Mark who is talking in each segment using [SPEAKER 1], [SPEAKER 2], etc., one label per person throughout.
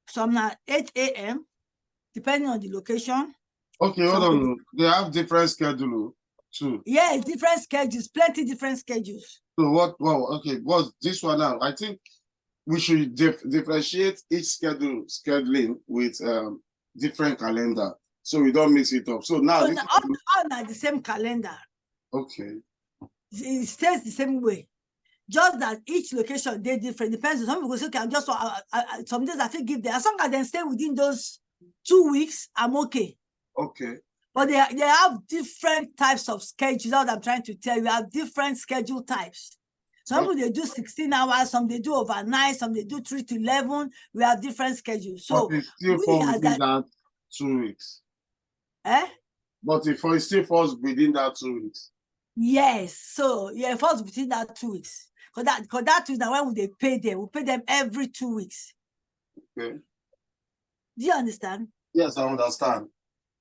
[SPEAKER 1] some na 8 a.m. depending on the location.
[SPEAKER 2] Okay, hold on. They have different schedule too.
[SPEAKER 1] Yeah, different schedules, plenty different schedules.
[SPEAKER 2] So what? Well, okay, what's this one now? I think we should differentiate each scheduling with different calendar, so we don't mix it up. So now,
[SPEAKER 1] So all na the same calendar.
[SPEAKER 2] okay,
[SPEAKER 1] it stays the same way. Just that each location they different. Depends on some people say, okay, I'm just some days I think give them. As long as they stay within those 2 weeks, I'm okay.
[SPEAKER 2] Okay.
[SPEAKER 1] But they have different types of schedules. That's what I'm trying to tell you. We have different schedule types. Some people they do 16 hours, some they do overnight, some they do 3 to 11. We have different schedules. So
[SPEAKER 2] but it still falls within that 2 weeks. But it still falls within that 2 weeks.
[SPEAKER 1] Yes. So yeah, it falls within that 2 weeks. Because that is the when they pay them. We pay them every 2 weeks.
[SPEAKER 2] Okay.
[SPEAKER 1] Do you understand?
[SPEAKER 2] Yes, I understand.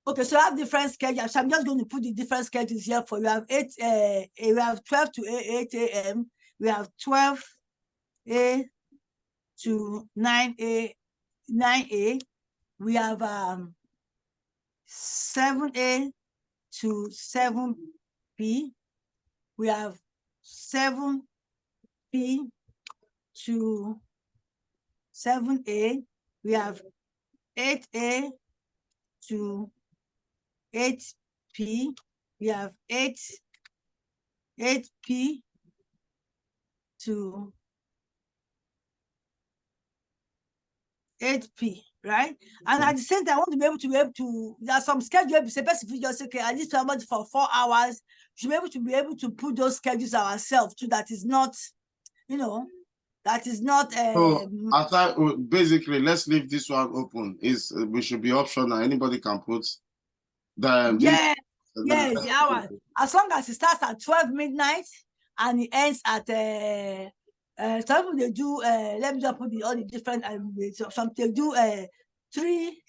[SPEAKER 1] Okay, so I have different schedules. So I'm just going to put the different schedules here for you. We have 12 to 8 a.m. We have 12 a to 9 a. We have 7 a to 7 p. We have 7 p to 7 a. We have 8 a to 8 p. We have 8 p to 8 p, right? And at the same time, I want to be able to there's some schedule, say specific just okay, I need somebody for 4 hours. You should be able to put those schedules ourselves too. That is not, that is not
[SPEAKER 2] so basically, let's leave this one open. We should be optional. Anybody can put
[SPEAKER 1] the hours. As long as it starts at 12 midnight and it ends at some people they do let me just put all the different some they do 3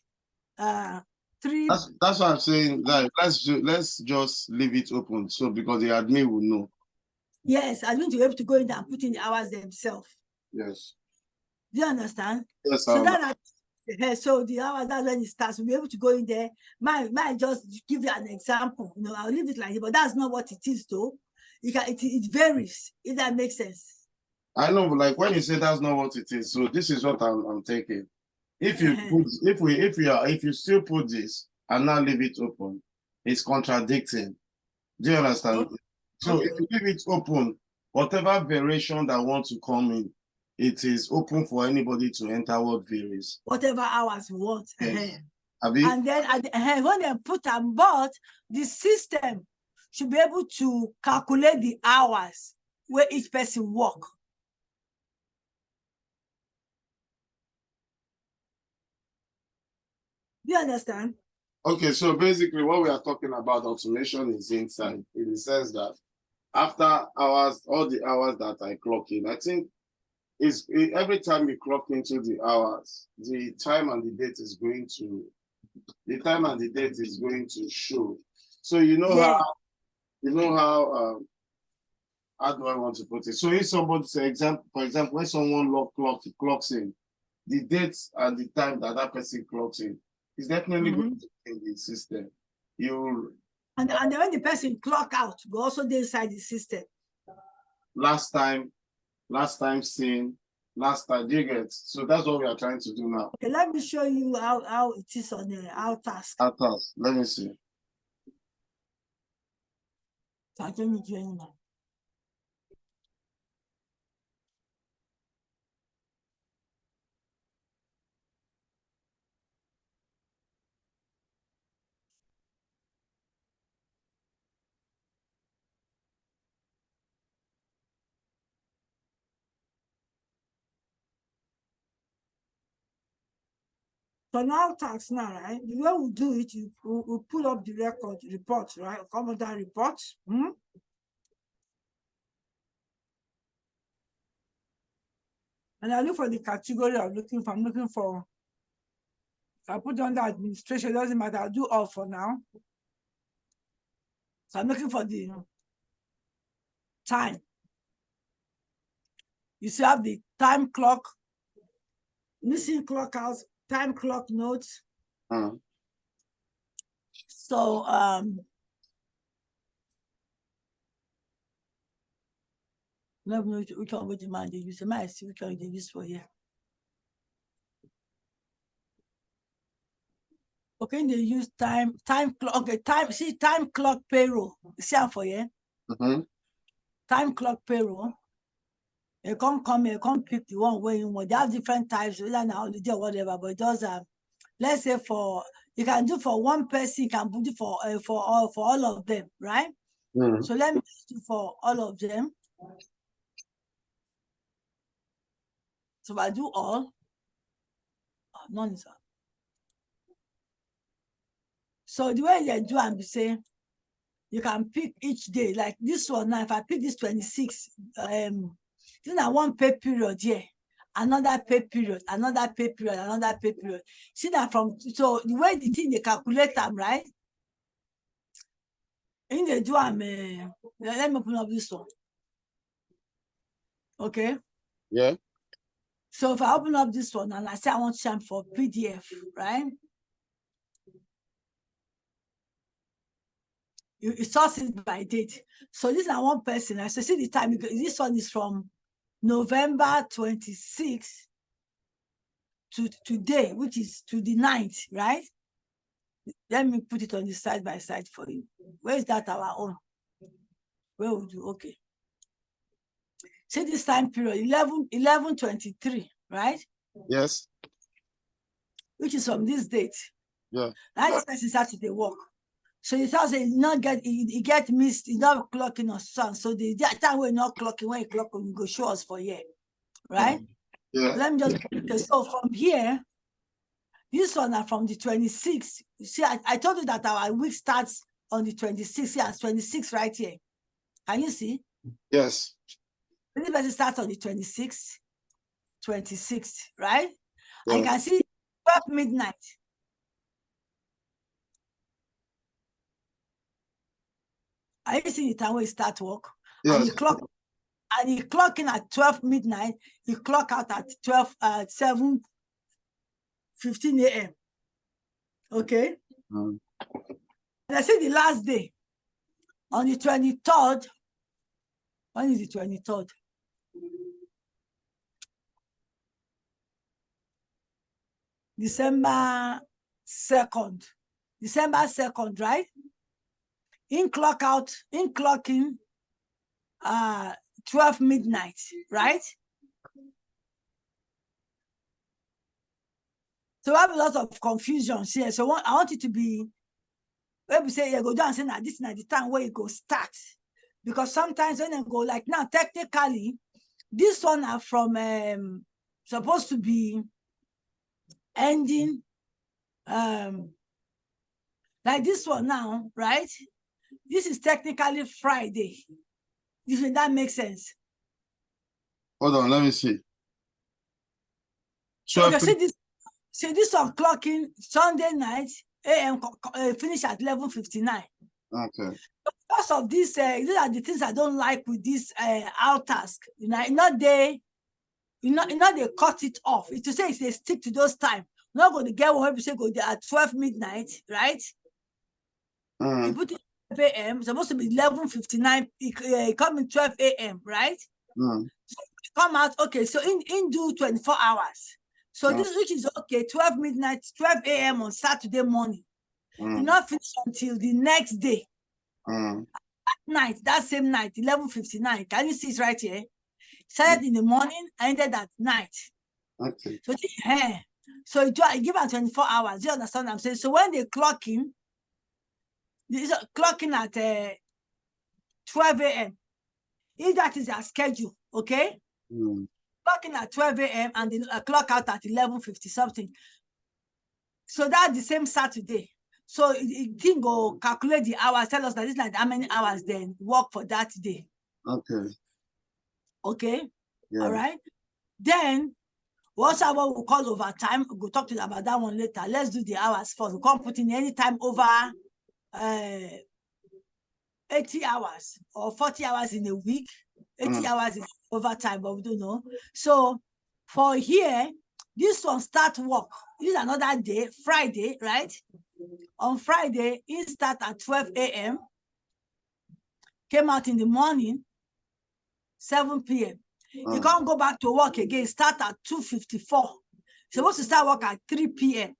[SPEAKER 2] That's what I'm saying. Like, let's just leave it open, so because the admin will know.
[SPEAKER 1] Yes, admin will be able to go in and put in the hours themselves.
[SPEAKER 2] Yes.
[SPEAKER 1] Do you understand?
[SPEAKER 2] Yes.
[SPEAKER 1] So so the hours, that's when it starts. We'll be able to go in there. Might just give you an example. I'll leave it like it, but that's not what it is, though. It varies, if that makes sense.
[SPEAKER 2] I know, but like when you say that's not what it is, so this is what I'm taking. If you still put this and now leave it open, it's contradicting. Do you understand? Okay. So if you leave it open, whatever variation that wants to come in, it is open for anybody to enter what varies.
[SPEAKER 1] Whatever hours we want.
[SPEAKER 2] Yes.
[SPEAKER 1] And then when they put on board, the system should be able to calculate the hours where each person work. Do you understand?
[SPEAKER 2] Okay, so basically what we are talking about automation is inside, in the sense that after hours, all the hours that I clock in, I think every time you clock into the hours, the time and the date is going to show. So how do I want to put it? So if somebody for example, when someone clocks in, the date and the time that person clocks in is definitely going to be in the system.
[SPEAKER 1] And then when the person clock out, go also inside the system.
[SPEAKER 2] Last time seen, last time, do you get? So that's what we are trying to do now.
[SPEAKER 1] Okay, let me show you how it is on our task.
[SPEAKER 2] Our task. Let me see.
[SPEAKER 1] So I don't need you anymore. So now tax now, right? The way we do it, we pull up the report, right? Come on that report. And I look for the category I'm looking for. I put on the administration, doesn't matter, I'll do all for now. So I'm looking for the time. You still have the time clock, missing clock hours, time clock notes. So let me know which one would demand they use. I might see which one they use for here. Okay, they use time clock. Okay, time clock payroll. See how for here. Time clock payroll. You can't come here, come pick the one where you want. They have different types, whether an holiday or whatever, but it does have, let's say for, you can do for one person, you can do for all of them, right? So let me do for all of them. So I do all, none is all. So the way they do, I'm saying, you can pick each day, like this one now, if I pick this 26, this is one pay period here, another pay period, another pay period, another pay period. See that from, so the way the thing they calculate them, right? In the do let me open up this one. Okay.
[SPEAKER 2] Yeah.
[SPEAKER 1] So if I open up this one and I say I want to share for PDF, right? You source it by date. So this is one person. I say, see the time. This one is from November 26 to today, which is to the 9th, right? Let me put it on the side by side for you. Where is that our own? Where would you? Okay. See this time period, 11/23, right?
[SPEAKER 2] Yes.
[SPEAKER 1] Which is from this date.
[SPEAKER 2] Yeah.
[SPEAKER 1] That person started the work. So it tells it not get it get missed, it's not clocking or sun. So the time we're not clocking, when you clock, you go show us for here, right?
[SPEAKER 2] Yeah.
[SPEAKER 1] Let me just, okay, so from here, this one are from the 26th. You see, I told you that our week starts on the 26th. Yeah, 26 right here. Can you see?
[SPEAKER 2] Yes.
[SPEAKER 1] This person starts on the 26th, right?
[SPEAKER 2] Yeah.
[SPEAKER 1] I can see 12 midnight. Are you seeing the time where you start work?
[SPEAKER 2] Yes.
[SPEAKER 1] And you clock in at 12 midnight, you clock out at 7:15 a.m. Okay? And I see the last day on the 23rd. When is the 23rd? December 2nd. December 2nd, right? In clock out, in clocking 12 midnight, right? So I have a lot of confusion here. So I want it to be, when we say you go down and say that this is not the time where you go start. Because sometimes when I go like now, technically, this one are from supposed to be ending like this one now, right? This is technically Friday. You think that makes sense?
[SPEAKER 2] Hold on, let me see.
[SPEAKER 1] Okay, see this one clocking Sunday night, AM finish at 11:59.
[SPEAKER 2] Okay.
[SPEAKER 1] Because of this, these are the things I don't like with this out task. Not they cut it off. It to say if they stick to those time, we're not going to get one say go there at 12 midnight, right? You put it 12 a.m. Supposed to be 11:59. It come in 12 a.m. right? So come out okay. So in do 24 hours. So this which is okay. 12 midnight, 12 a.m. on Saturday morning. You not finish until the next day. Night, that same night, 11:59. Can you see it right here? Started in the morning, ended at night.
[SPEAKER 2] Okay.
[SPEAKER 1] So you give them 24 hours. You understand what I'm saying? So when they clock in, they're clocking at 12 a.m. If that is their schedule, okay? Clocking at 12 a.m. and then clock out at 11:50 something. So that's the same Saturday. So it didn't go calculate the hours, tell us that this night how many hours then work for that day.
[SPEAKER 2] Okay.
[SPEAKER 1] Okay.
[SPEAKER 2] Yeah.
[SPEAKER 1] All right. Then what's what we call overtime? We'll talk to you about that one later. Let's do the hours first. We can't put in any time over 80 hours or 40 hours in a week. 80 hours is overtime, but we don't know. So For here, this one start work. This is another day, Friday, right? On Friday, it start at 12 a.m. Came out in the morning, 7 p.m. You can't go back to work again. Start at 2:54. Supposed to start work at 3 p.m.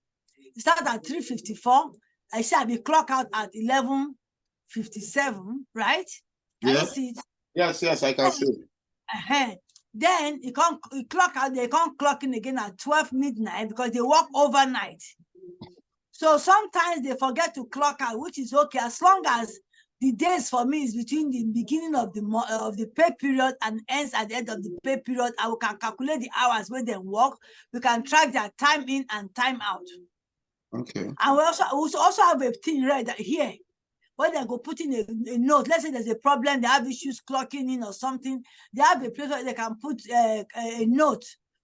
[SPEAKER 1] You start at 3:54. I say I be clock out at 11:57, right? Can you see it?
[SPEAKER 2] Yes, I can see it.
[SPEAKER 1] Then you clock out, they can't clock in again at 12 midnight because they work overnight. So sometimes they forget to clock out, which is okay, as long as the days for me is between the beginning of the pay period and ends at the end of the pay period. I can calculate the hours when they work. We can track their time in and time out.
[SPEAKER 2] Okay.
[SPEAKER 1] And we also have a thing right here where they go put in a note. Let's say there's a problem, they have issues clocking in or something. They have a place where they can put a note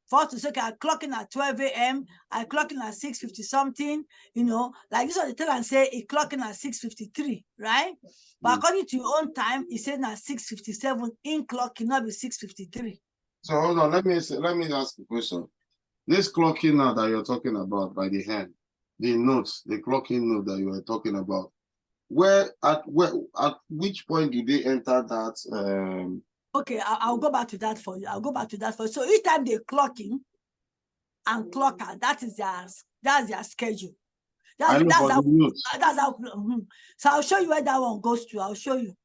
[SPEAKER 1] for us to say, okay, I clock in at 12 a.m., I clock in at 6:50 something, like this one, they tell and say it clock in at 6:53, right? But according to your own time, it says at 6:57 in clocking, not be 6:53.
[SPEAKER 2] So hold on, let me ask a question. This clocking now that you're talking about by the hand, the notes, the clocking note that you were talking about, at which point do they enter that?
[SPEAKER 1] Okay, I'll go back to that for you. So each time they clock in and clock out, that's their schedule. That's how. So I'll show you where that one goes to. I'll show you.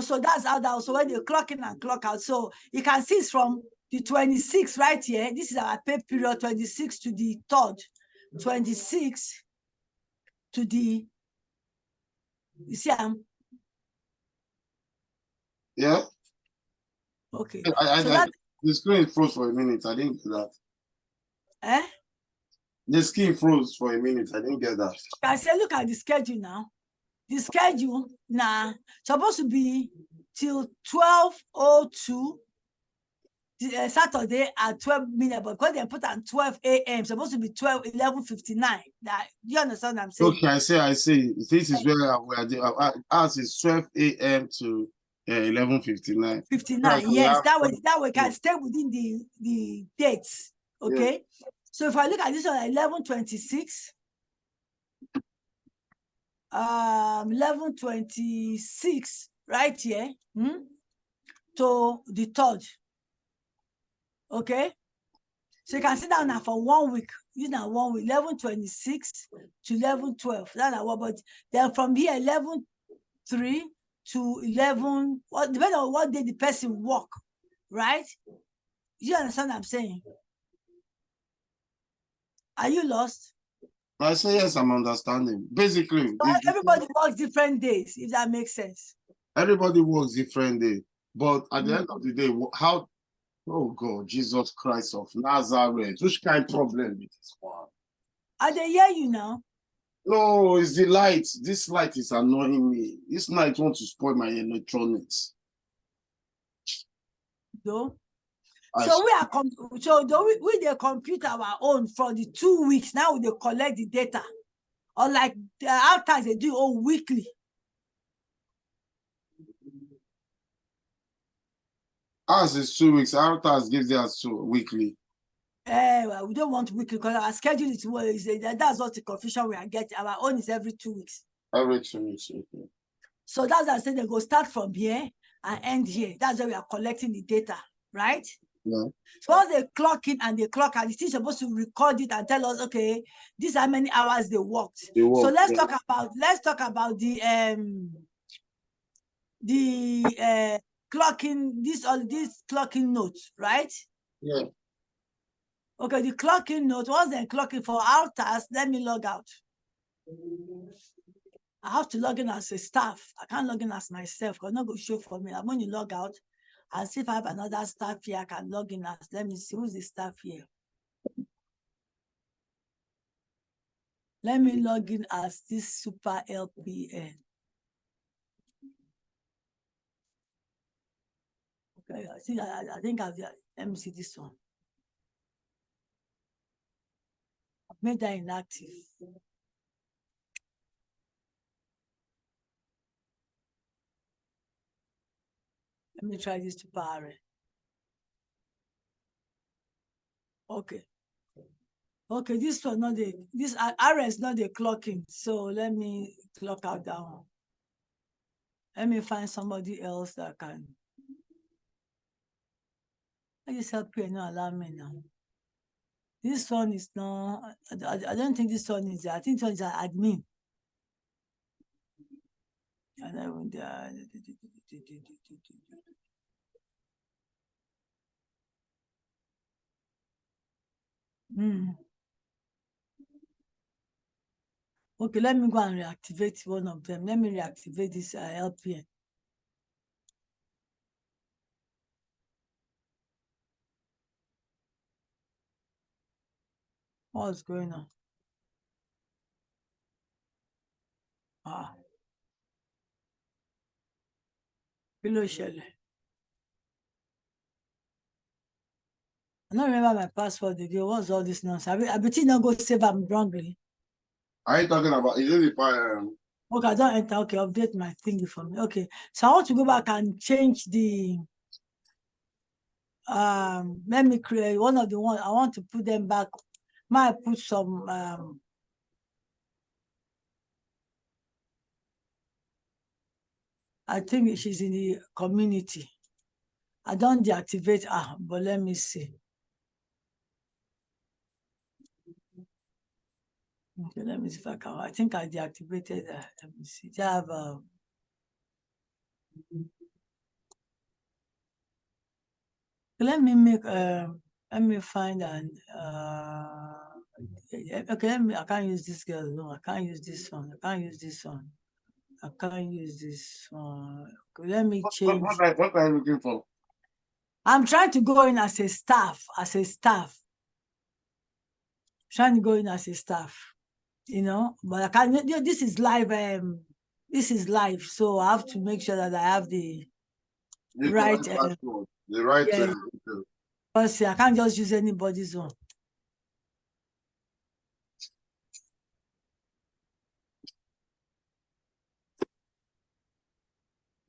[SPEAKER 1] So that's how that. So when they clock in and clock out, so you can see it's from the 26th right here. This is our pay period, 26 to the 3rd, 26 to the. You see,
[SPEAKER 2] yeah.
[SPEAKER 1] Okay.
[SPEAKER 2] The screen froze for a minute. I didn't get that.
[SPEAKER 1] Eh?
[SPEAKER 2] The screen froze for a minute. I didn't get that.
[SPEAKER 1] I say, look at the schedule now. The schedule now supposed to be till 12:02 Saturday at 12 midnight, but because they put at 12 a.m., supposed to be 11:59. That you understand what I'm saying?
[SPEAKER 2] Okay, I see. This is where we are. Ours is 12 a.m. to 11:59.
[SPEAKER 1] 59. Yes, that way we can stay within the dates. Okay. Yeah. So if I look at this one, 11:26. 11:26 right here to the 3rd. Okay, so you can sit down now for 1 week. Use now 1 week, 11:26 to 11:12. That's what. But then from here 11:03 to 11. Depending on what day the person work, right? You understand what I'm saying? Are you lost?
[SPEAKER 2] I say yes, I'm understanding. Basically,
[SPEAKER 1] so everybody works different days, if that makes sense.
[SPEAKER 2] Everybody works different days, but at the end of the day, how? Oh God, Jesus Christ of Nazareth, which kind of problem is this one?
[SPEAKER 1] I dey hear you now.
[SPEAKER 2] No, it's the light. This light is annoying me. This light wants to spoil my electronics.
[SPEAKER 1] So we dey compute our own for the 2 weeks. Now we dey collect the data, or like the outers they do weekly.
[SPEAKER 2] Ours is 2 weeks. Outers gives us weekly.
[SPEAKER 1] Well, we don't want weekly because our schedule is that's what the confusion we are getting. Our own is every 2 weeks.
[SPEAKER 2] Every 2 weeks, okay.
[SPEAKER 1] So that's why I said they go start from here and end here. That's why we are collecting the data, right?
[SPEAKER 2] Yeah.
[SPEAKER 1] So once they clock in and they clock out, it's still supposed to record it and tell us, okay, these are how many hours they worked. So let's talk about the clocking, this clocking notes, right?
[SPEAKER 2] Yeah.
[SPEAKER 1] Okay, the clocking note, once they're clocking for our task, let me log out. I have to log in as a staff. I can't log in as myself because not going to show for me. I'm going to log out and see if I have another staff here I can log in as. Let me see who's the staff here. Let me log in as this super LPN. Okay, I think I've, let me see this one. I've made that inactive. Let me try this to power. Okay. Okay, this one not the this RS not the clocking. So let me clock out that one. Let me find somebody else that can. I just help you not allow me now. This one is not. I don't think this one is. I think this one is an admin. And I went there. Okay, let me go and reactivate one of them. Let me reactivate this LPN. What's going on? Ah, kí ṣẹlẹ̀? I don't remember my password again. What's all this nonsense? I bet you not go save them wrongly.
[SPEAKER 2] Are you talking about? Is it the
[SPEAKER 1] Okay, I don't enter. Okay, update my thingy for me. Okay, so I want to go back and change the. Let me create one of the ones. I want to put them back. Might put some. I think she's in the community. I don't deactivate her, but let me see. Okay, let me see if I can. I think I deactivated that. Let me see. They have let me make let me find an okay, I can't use this girl. No, I can't use this one. I can't use this one. I can't use this one. Okay, let me change.
[SPEAKER 2] what are you looking for?
[SPEAKER 1] I'm trying to go in as a staff, Trying to go in as a staff, but I can't, this is live, so I have to make sure that I have the right,
[SPEAKER 2] password, the right
[SPEAKER 1] yeah, because I can't just use anybody's one.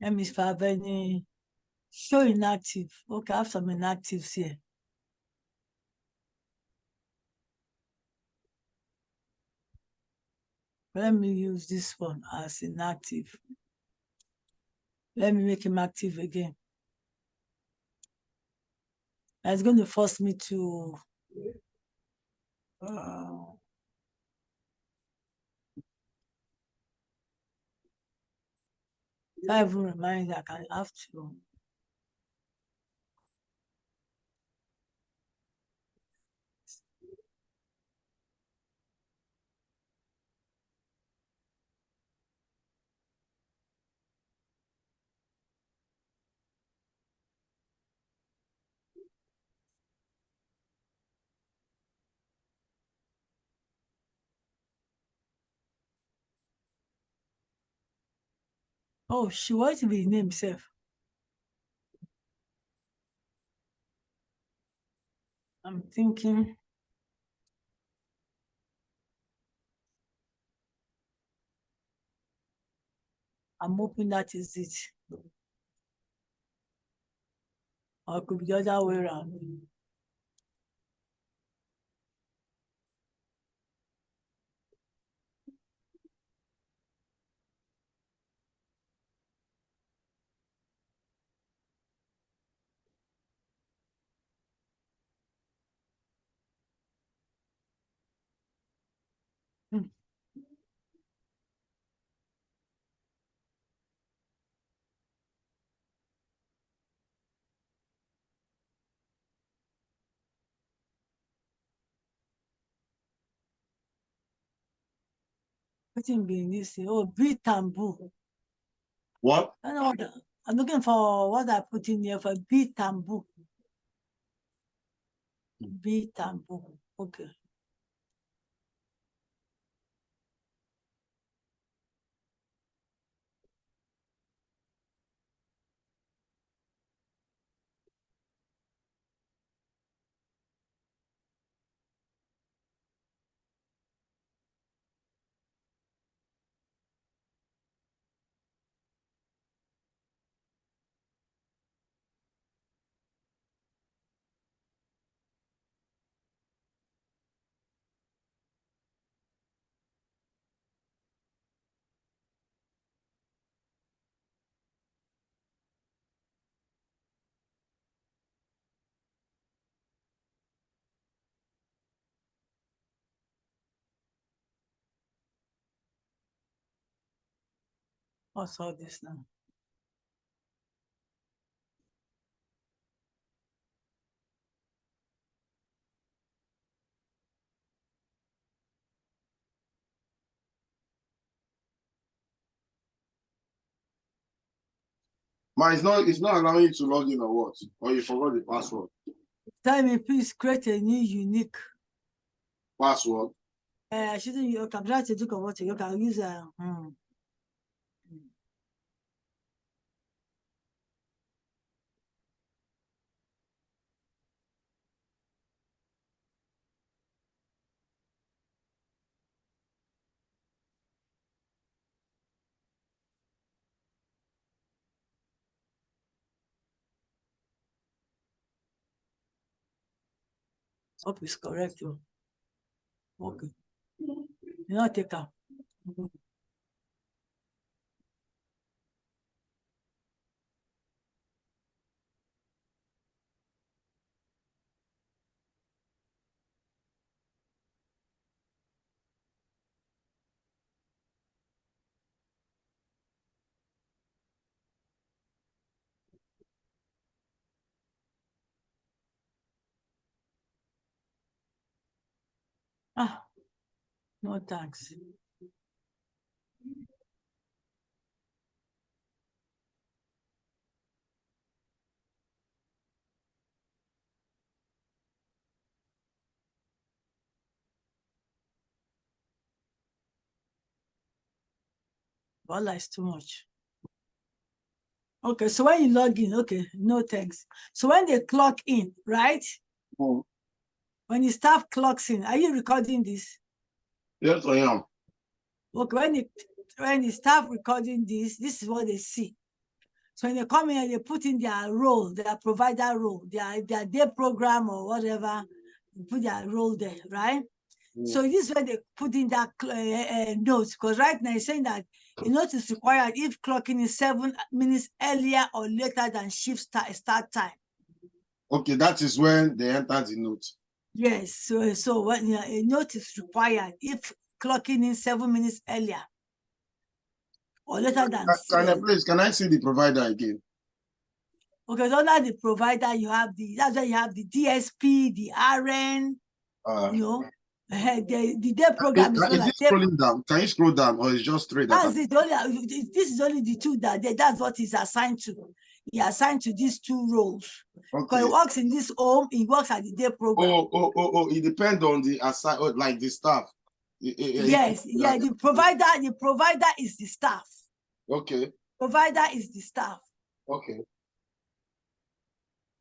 [SPEAKER 1] Let me see if I have any show inactive. Okay, I have some inactives here. Let me use this one as inactive. Let me make him active again. It's going to force me to I even remind I can have to. Oh, she wants to be named self. I'm thinking. I'm hoping that is it. Or it could be the other way around. What in being this? Oh, beat tambu.
[SPEAKER 2] What?
[SPEAKER 1] I know what I'm looking for. What I put in here for beat tambu. Beat tambu. Okay. What's all this now?
[SPEAKER 2] Ma, it's not allowing you to log in or what? Or you forgot the password.
[SPEAKER 1] Tell me, please create a new unique.
[SPEAKER 2] Password.
[SPEAKER 1] I shouldn't you can try to do what you can use hope it's correct. Okay. You not take out. No thanks. Voila is too much. Okay, so when you log in, okay, no thanks. So when they clock in, right?
[SPEAKER 2] Oh.
[SPEAKER 1] When the staff clocks in, are you recording this?
[SPEAKER 2] Yes, I am.
[SPEAKER 1] Okay, when the staff recording this is what they see. So when they come in and they put in their role, their provider role, their day program or whatever, put their role there, right? So this is where they put in that notes, because right now it's saying that a note is required if clocking is 7 minutes earlier or later than shift start time.
[SPEAKER 2] Okay, that is when they enter the note.
[SPEAKER 1] Yes, so when a note is required if clocking in 7 minutes earlier or later than.
[SPEAKER 2] Can I see the provider again?
[SPEAKER 1] Okay, so under the provider, you have that's why you have the DSP, the RN, you know, the day program
[SPEAKER 2] is it scrolling down? Can you scroll down or it's just straight?
[SPEAKER 1] That's it. This is only the two that's what he's assigned to. He assigned to these two roles.
[SPEAKER 2] Okay.
[SPEAKER 1] Because he works in this home, he works at the day program.
[SPEAKER 2] It depends on the like the staff.
[SPEAKER 1] Yes, the provider is the staff.
[SPEAKER 2] Okay.
[SPEAKER 1] Provider is the staff.
[SPEAKER 2] Okay.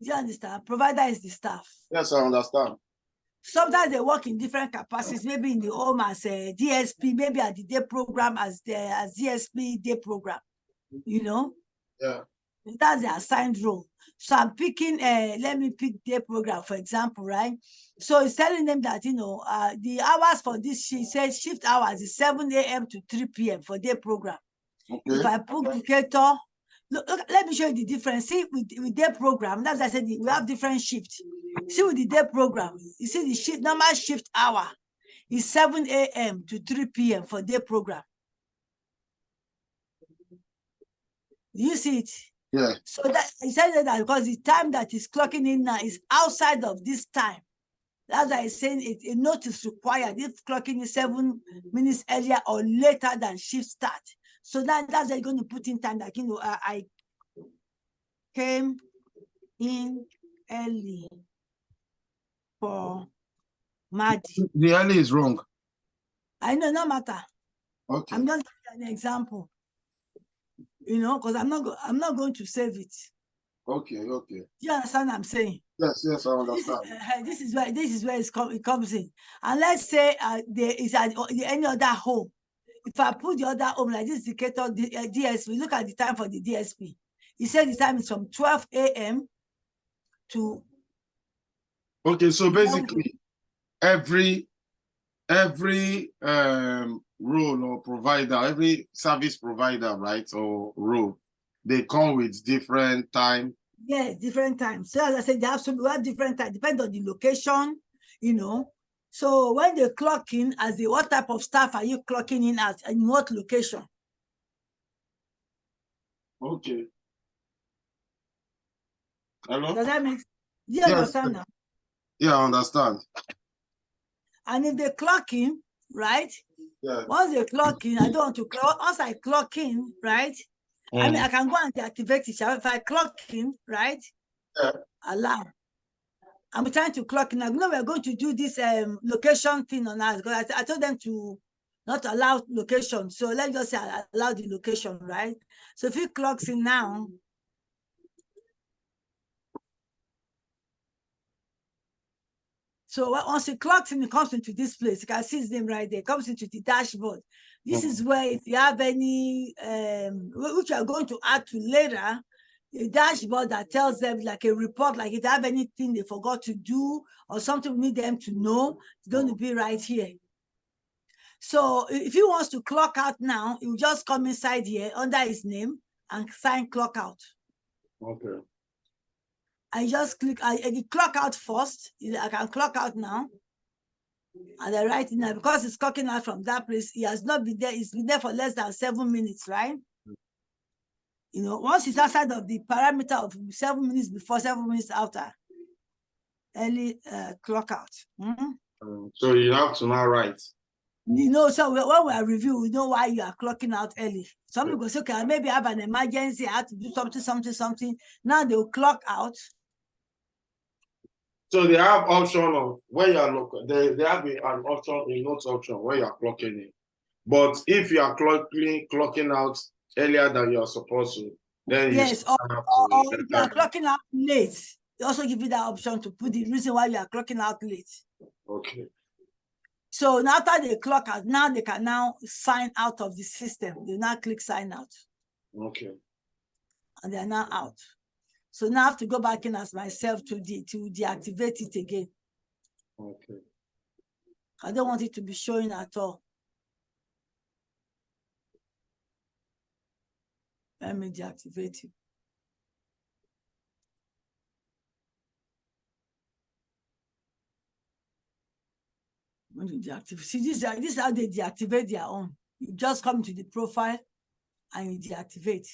[SPEAKER 1] Do you understand? Provider is the staff.
[SPEAKER 2] Yes, I understand.
[SPEAKER 1] Sometimes they work in different capacities, maybe in the home as a DSP, maybe at the day program as DSP day program, you know?
[SPEAKER 2] Yeah.
[SPEAKER 1] That's the assigned role. So I'm picking, let me pick their program, for example, right? So it's telling them that, the hours for this, she says shift hours is 7 a.m. to 3 p.m. for their program. Okay. If I put indicator, look, let me show you the difference. See, with their program, that's why I said we have different shifts. See, with the day program, you see the shift, normal shift hour is 7 a.m. to 3 p.m. for their program. Do you see it?
[SPEAKER 2] Yeah.
[SPEAKER 1] So that he said that because the time that is clocking in now is outside of this time. That's why he's saying a note is required if clocking is 7 minutes earlier or later than shift start. So that's why you're going to put in time like, I came in early for Maddie.
[SPEAKER 2] The early is wrong.
[SPEAKER 1] I know, no matter.
[SPEAKER 2] Okay.
[SPEAKER 1] I'm just giving an example. Because I'm not going to save it. Okay. Do you understand what I'm saying?
[SPEAKER 2] Yes, I understand.
[SPEAKER 1] This is where it comes in. And let's say there is any other home. If I put the other home like this indicator DSP, look at the time for the DSP. He said the time is from 12 a.m. to.
[SPEAKER 2] Okay, so basically, every role or provider, every service provider, right, or role, they come with different time.
[SPEAKER 1] Yes, different times. So as I said, they have different time, depend on the location, So when they clock in, what type of staff are you clocking in at, and in what location?
[SPEAKER 2] Okay. Hello?
[SPEAKER 1] Does that make sense? Do you understand now?
[SPEAKER 2] Yeah, I understand.
[SPEAKER 1] And if they clock in, right?
[SPEAKER 2] Yeah.
[SPEAKER 1] Once they clock in, I don't want to clock. Once I clock in, right? I mean, I can go and deactivate it. If I clock in, right?
[SPEAKER 2] Yeah.
[SPEAKER 1] Allow. I'm trying to clock in. I know we're going to do this location thing on us because I told them to not allow location. So let's just say I allow the location, right? So if he clocks in now, so once he clocks in, he comes into this place. You can see his name right there. Comes into the dashboard. This is where if you have any, which you are going to add to later, a dashboard that tells them like a report, like if they have anything they forgot to do or something we need them to know, it's going to be right here. So if he wants to clock out now, he will just come inside here under his name and sign clock out.
[SPEAKER 2] Okay.
[SPEAKER 1] I just click, I clock out first. I can clock out now. And I write it now because it's clocking out from that place. He has not been there. He's been there for less than 7 minutes, right? You know, once he's outside of the parameter of 7 minutes before, 7 minutes after, early clock out.
[SPEAKER 2] So you have to now write.
[SPEAKER 1] You know, so when we are reviewing, we know why you are clocking out early. Some people say, okay, maybe I have an emergency, I have to do something. Now they'll clock out.
[SPEAKER 2] So they have option of where you are local. They have an option, a note option where you are clocking in. But if you are clocking out earlier than you are supposed to, then
[SPEAKER 1] yes, or if you are clocking out late, they also give you that option to put the reason why you are clocking out late.
[SPEAKER 2] Okay.
[SPEAKER 1] So now after they clock out, now they can now sign out of the system. They now click sign out.
[SPEAKER 2] Okay.
[SPEAKER 1] And they're now out. So now I have to go back in as myself to deactivate it again.
[SPEAKER 2] Okay.
[SPEAKER 1] I don't want it to be showing at all. Let me deactivate it. When you deactivate, see, this is how they deactivate their own. You just come to the profile and you deactivate.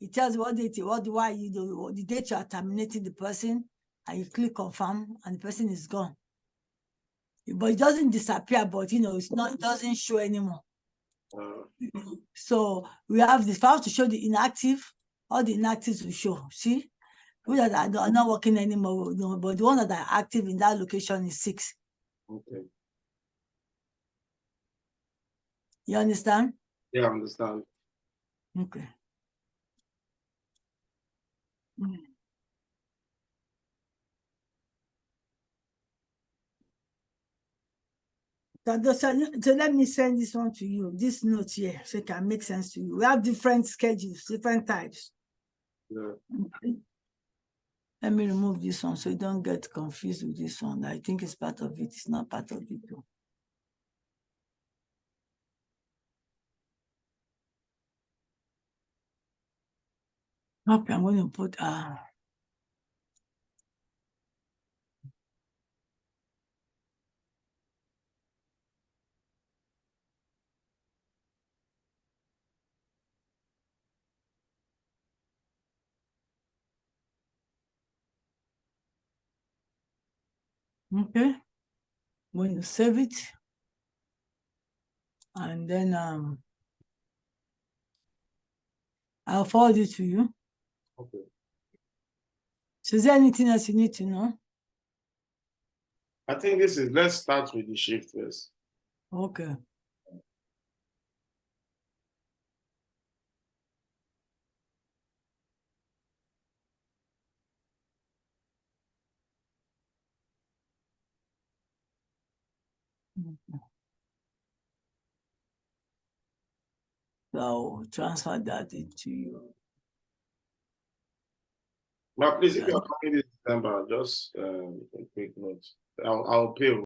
[SPEAKER 1] It tells you what date, why you do, the date you are terminating the person, and you click confirm, and the person is gone. But it doesn't disappear, but it doesn't show anymore. So we have this. If I have to show the inactive, all the inactives will show. See, people that are not working anymore, but the one that are active in that location is 6.
[SPEAKER 2] Okay.
[SPEAKER 1] You understand?
[SPEAKER 2] Yeah, I understand.
[SPEAKER 1] Okay. So let me send this one to you, this note here, so it can make sense to you. We have different schedules, different types.
[SPEAKER 2] Yeah.
[SPEAKER 1] Okay. Let me remove this one so you don't get confused with this one. I think it's part of it. It's not part of it though. Okay, I'm going to put okay. I'm going to save it. And then I'll forward it to you.
[SPEAKER 2] Okay.
[SPEAKER 1] So is there anything else you need to know?
[SPEAKER 2] I think let's start with the shift first.
[SPEAKER 1] Okay. So I'll transfer that into you.
[SPEAKER 2] But please, if you are coming this December, just a quick note. I'll pay.